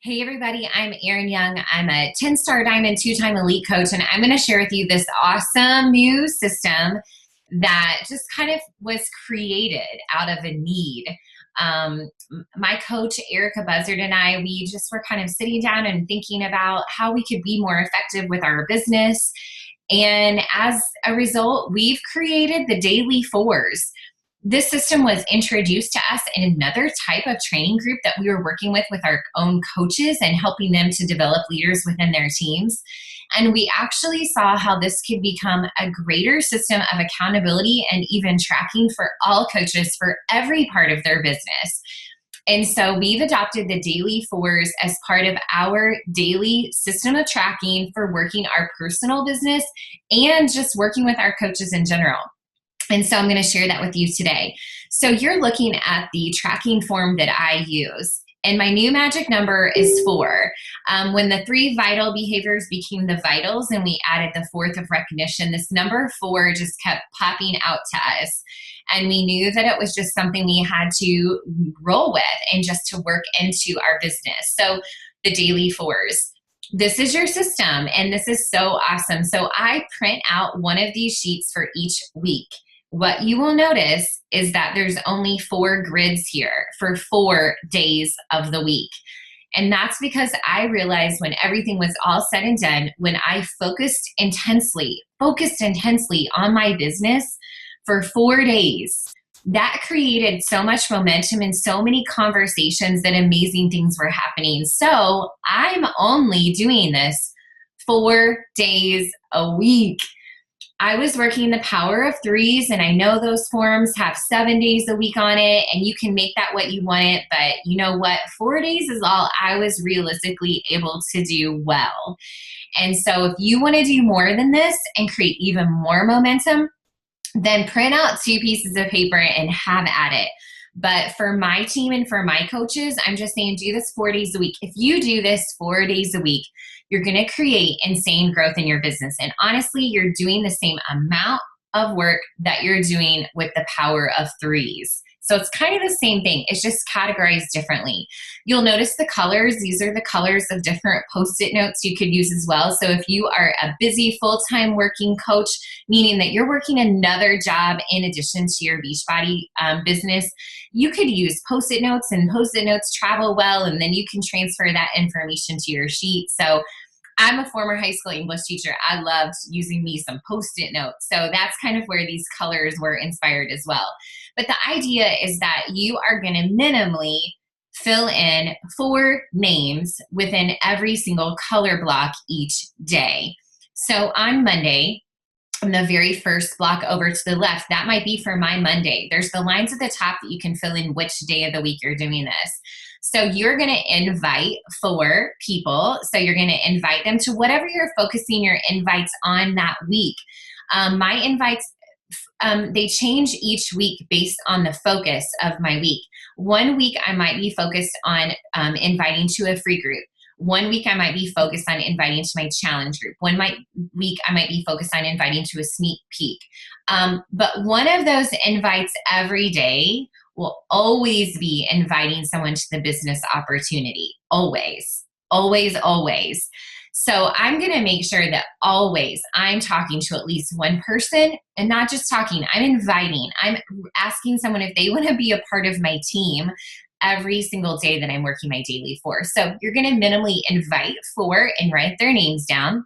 Hey everybody, I'm Erin Young. I'm a 10-star diamond, two-time elite coach, and I'm going to share with you this awesome new system that just kind of was created out of a need. Um, my coach, Erica Buzzard, and I, we just were kind of sitting down and thinking about how we could be more effective with our business. And as a result, we've created the Daily 4's. This system was introduced to us in another type of training group that we were working with our own coaches and helping them to develop leaders within their teams. And we actually saw how this could become a greater system of accountability and even tracking for all coaches for every part of their business. And so we've adopted the Daily 4's as part of our daily system of tracking for working our personal business and just working with our coaches in general. And so I'm going to share that with you today. So you're looking at the tracking form that I use. And my new magic number is 4. When the 3 vital behaviors became the vitals and we added the 4th of recognition, this number 4 just kept popping out to us. And we knew that it was just something we had to roll with and just to work into our business. So the Daily 4's. This is your system, and this is so awesome. So I print out one of these sheets for each week. What you will notice is that there's only 4 grids here for 4 days of the week. And that's because I realized when everything was all said and done, when I focused intensely on my business for 4 days, that created so much momentum and so many conversations that amazing things were happening. So I'm only doing this 4 days a week. I was working the power of 3's, and I know those forms have 7 days a week on it, and you can make that what you want it, but you know what? 4 days is all I was realistically able to do well. And so if you want to do more than this and create even more momentum, then print out 2 pieces of paper and have at it. But for my team and for my coaches, I'm just saying do this 4 days a week. If you do this 4 days a week, you're going to create insane growth in your business. And honestly, you're doing the same amount of work that you're doing with the power of 3's. So it's kind of the same thing. It's just categorized differently. You'll notice the colors. These are the colors of different Post-it notes you could use as well. So if you are a busy full-time working coach, meaning that you're working another job in addition to your Beachbody business, you could use Post-it notes, and Post-it notes travel well, and then you can transfer that information to your sheet. So I'm a former high school English teacher. I loved using me some Post-it notes. So that's kind of where these colors were inspired as well. But the idea is that you are going to minimally fill in 4 names within every single color block each day. So on Monday, on the very first block over to the left, that might be for my Monday. There's the lines at the top that you can fill in which day of the week you're doing this. So you're going to invite 4 people. So you're going to invite them to whatever you're focusing your invites on that week. My invites, they change each week based on the focus of my week. One week I might be focused on inviting to a free group. One week I might be focused on inviting to my challenge group. Week I might be focused on inviting to a sneak peek. But one of those invites every day will always be inviting someone to the business opportunity. Always, always, always. So I'm going to make sure that always I'm talking to at least one person, and not just talking, I'm inviting. I'm asking someone if they want to be a part of my team every single day that I'm working my Daily 4. So you're going to minimally invite 4 and write their names down.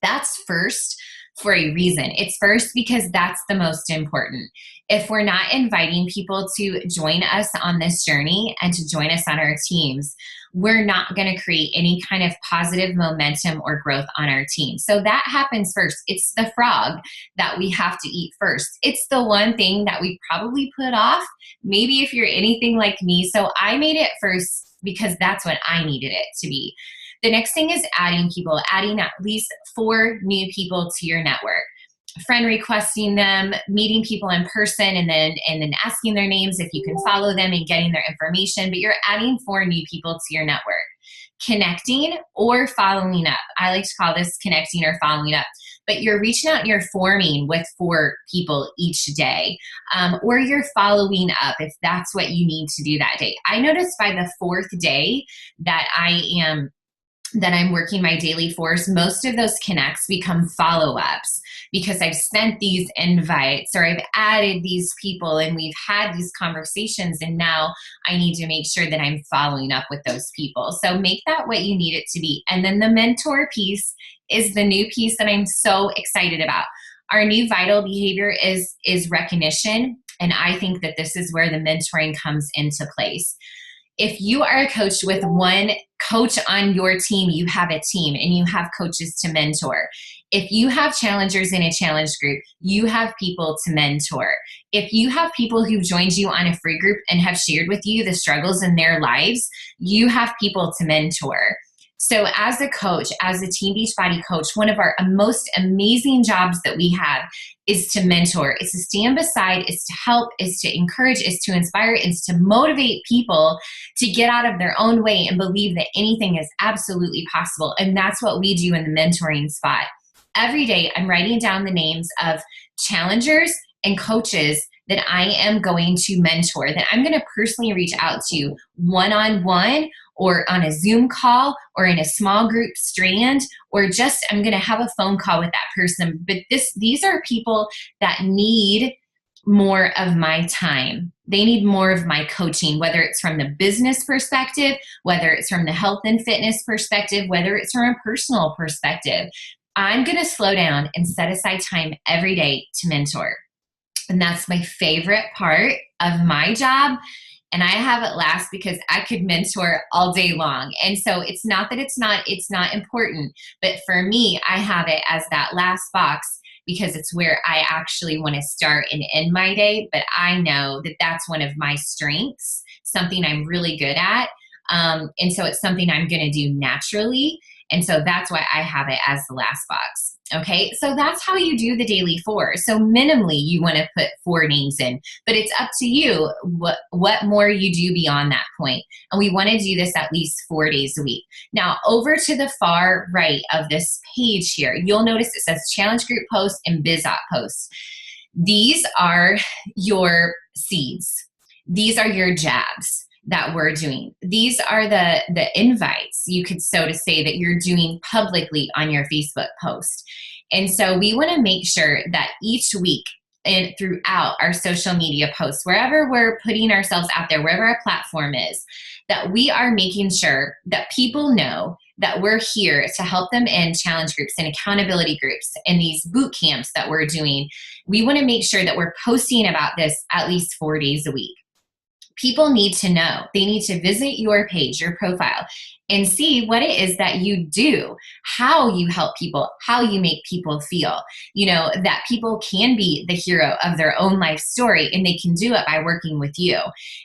That's first for a reason. It's first because that's the most important. If we're not inviting people to join us on this journey and to join us on our teams, we're not going to create any kind of positive momentum or growth on our team. So that happens first. It's the frog that we have to eat first. It's the one thing that we probably put off, maybe if you're anything like me. So I made it first because that's what I needed it to be. The next thing is adding people, adding at least 4 new people to your network. Friend requesting them, meeting people in person, and then asking their names if you can follow them and getting their information. But you're adding 4 new people to your network. Connecting or following up. I like to call this connecting or following up. but you're reaching out and you're forming with 4 people each day, or you're following up if that's what you need to do that day. I noticed by the 4th day that I'm working my daily 4's, most of those connects become follow-ups because I've sent these invites or I've added these people and we've had these conversations, and now I need to make sure that I'm following up with those people. So make that what you need it to be. And then the mentor piece is the new piece that I'm so excited about. Our new vital behavior is recognition, and I think that this is where the mentoring comes into place. If you are a coach with one coach on your team, you have a team and you have coaches to mentor. If you have challengers in a challenge group, you have people to mentor. If you have people who joined you on a free group and have shared with you the struggles in their lives, you have people to mentor. So as a coach, as a Team Beachbody coach, one of our most amazing jobs that we have is to mentor, is to stand beside, is to help, is to encourage, is to inspire, is to motivate people to get out of their own way and believe that anything is absolutely possible. And that's what we do in the mentoring spot. Every day, I'm writing down the names of challengers and coaches that I am going to mentor, that I'm going to personally reach out to one-on-one or on a Zoom call or in a small group strand, or just I'm going to have a phone call with that person. But these are people that need more of my time. They need more of my coaching, whether it's from the business perspective, whether it's from the health and fitness perspective, whether it's from a personal perspective. I'm going to slow down and set aside time every day to mentor. And that's my favorite part of my job. And I have it last because I could mentor all day long. And so it's not that it's not important, but for me, I have it as that last box because it's where I actually want to start and end my day. But I know that that's one of my strengths, something I'm really good at. And so it's something I'm going to do naturally. And so that's why I have it as the last box. Okay, so that's how you do the daily 4. So minimally, you want to put 4 names in, but it's up to you what more you do beyond that point. And we want to do this at least 4 days a week. Now, over to the far right of this page here, you'll notice it says challenge group posts and BizOp posts. These are your seeds. These are your jabs that we're doing. These are the invites, you could so to say, that you're doing publicly on your Facebook post. And so we want to make sure that each week and throughout our social media posts, wherever we're putting ourselves out there, wherever our platform is, that we are making sure that people know that we're here to help them in challenge groups and accountability groups and these boot camps that we're doing. We want to make sure that we're posting about this at least 4 days a week. People need to know. They need to visit your page, your profile, and see what it is that you do, how you help people, how you make people feel, that people can be the hero of their own life story, and they can do it by working with you.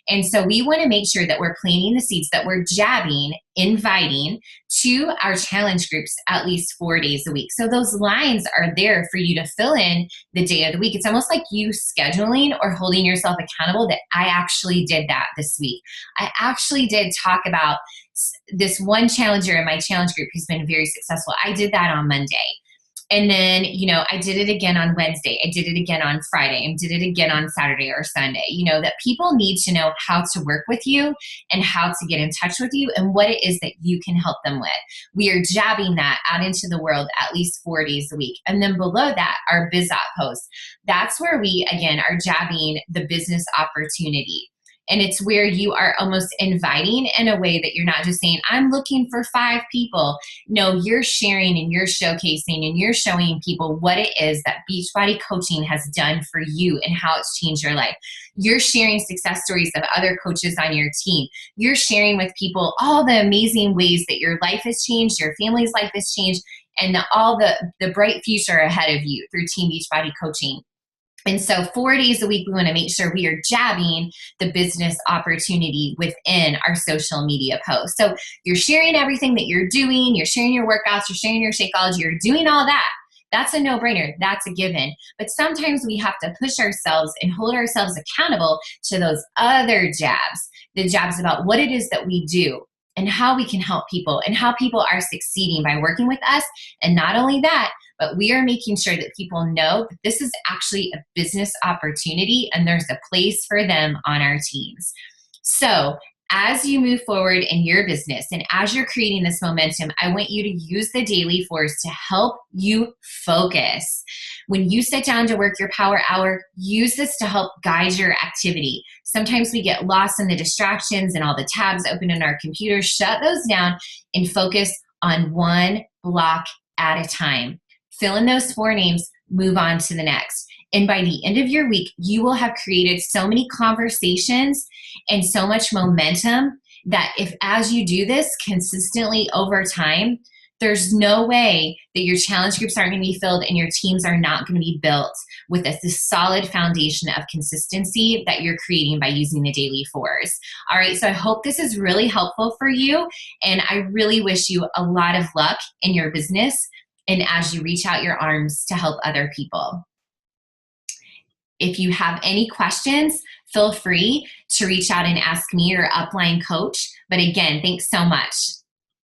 And so we want to make sure that we're planting the seeds, that we're jabbing, inviting to our challenge groups at least 4 days a week. So those lines are there for you to fill in the day of the week. It's almost like you scheduling or holding yourself accountable that I actually did that this week. I actually did talk about this one challenger in my challenge group who's been very successful. I did that on Monday. And then, I did it again on Wednesday. I did it again on Friday. I did it again on Saturday or Sunday. That people need to know how to work with you and how to get in touch with you and what it is that you can help them with. We are jabbing that out into the world at least 4 days a week. And then below that, our BizOp posts. That's where we, again, are jabbing the business opportunity. And it's where you are almost inviting in a way that you're not just saying, I'm looking for 5 people. No, you're sharing and you're showcasing and you're showing people what it is that Beachbody coaching has done for you and how it's changed your life. You're sharing success stories of other coaches on your team. You're sharing with people all the amazing ways that your life has changed, your family's life has changed, and all the bright future ahead of you through Team Beachbody coaching. And so 4 days a week, we want to make sure we are jabbing the business opportunity within our social media posts. So you're sharing everything that you're doing. You're sharing your workouts. You're sharing your Shakeology. You're doing all that. That's a no-brainer. That's a given. But sometimes we have to push ourselves and hold ourselves accountable to those other jabs, the jabs about what it is that we do and how we can help people and how people are succeeding by working with us. And not only that, but we are making sure that people know that this is actually a business opportunity and there's a place for them on our teams. So as you move forward in your business and as you're creating this momentum, I want you to use the daily 4's to help you focus. When you sit down to work your power hour, use this to help guide your activity. Sometimes we get lost in the distractions and all the tabs open in our computers. Shut those down and focus on one block at a time. Fill in those 4 names, move on to the next. And by the end of your week, you will have created so many conversations and so much momentum that if as you do this consistently over time, there's no way that your challenge groups aren't going to be filled and your teams are not going to be built with this solid foundation of consistency that you're creating by using the daily 4's. All right, so I hope this is really helpful for you, and I really wish you a lot of luck in your business and as you reach out your arms to help other people. If you have any questions, feel free to reach out and ask me or upline coach. But again, thanks so much.